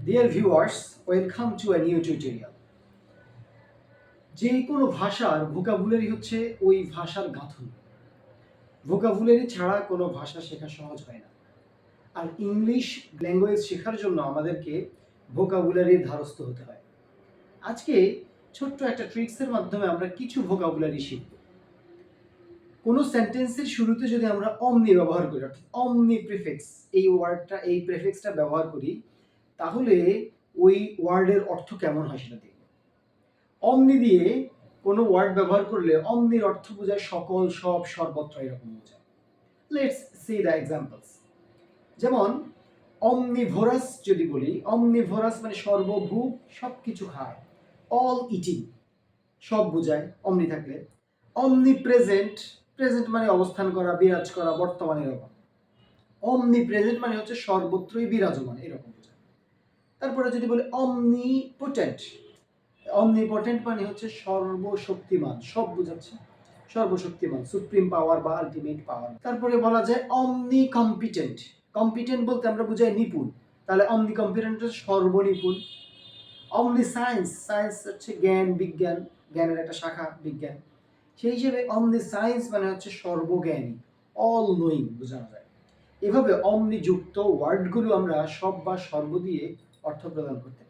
Dear viewers, welcome to a new tutorial. যে কোনো ভাষার ভোকাবুলারি হচ্ছে ওই ভাষার গাঁথনি। ভোকাবুলারি ছাড়া কোনো ভাষা শেখা সহজ হয় না। আর ইংলিশ ল্যাঙ্গুয়েজ শেখার জন্য আমাদেরকে ভোকাবুলারির ধারস্থ হতে হয়। আজকে ছোট্ট একটা ট্রিক্সের মাধ্যমে আমরা কিছু ভোকাবুলারি শিখব। কোনো সেন্টেন্সের শুরুতে যদি আমরা অমনি ব্যবহার করি, অর্থাৎ অমনি প্রিফিক্স এই প্রিফিক্সটা ব্যবহার করি, তাহলে ওই ওয়ার্ডের অর্থ কেমন হয় সেটা দেখব। অমনি দিয়ে কোনো ওয়ার্ড ব্যবহার করলে অমনির অর্থ বোঝায় সকল, সব, সর্বত্র এরকম বোঝায়। Let's see the examples. যেমন অমনিভোরাস যদি বলি, অমনিভোরাস মানে সর্বভূক, সব কিছু খায়। অল ইটিং সব বোঝায় অমনি থাকলে। অমনি প্রেজেন্ট, প্রেজেন্ট মানে অবস্থান করা, বিরাজ করা, বর্তমান এরকম। অমনি প্রেজেন্ট মানে হচ্ছে সর্বত্রই বিরাজমান এরকম বোঝায়। তারপরে যদি বলি অমনিপোটেন্ট, অমনিপটেন্ট মানে হচ্ছে সর্বশক্তিমান, সব বোঝাচ্ছে, সর্বশক্তিমান, সুপ্রিম পাওয়ার বা আলটিমেট পাওয়ার। তারপরে বলা যায় অমনি কম্পিটেন্ট, কম্পিটেন্ট বলতে আমরা বুঝাই নিপুণ, তাহলে অমনি কম্পিটেন্ট হচ্ছে সর্বনিপুণ। অমনি সায়েন্স, সায়েন্স হচ্ছে জ্ঞান, বিজ্ঞান, জ্ঞানের একটা শাখা বিজ্ঞান, সেই হিসেবে অমনি সায়েন্স মানে হচ্ছে সর্বজ্ঞানী, অল নোয়িং বোঝানো যায়। এভাবে অমনি যুক্ত ওয়ার্ডগুলো আমরা সব বা সর্ব দিয়ে অর্থ প্রদান করতে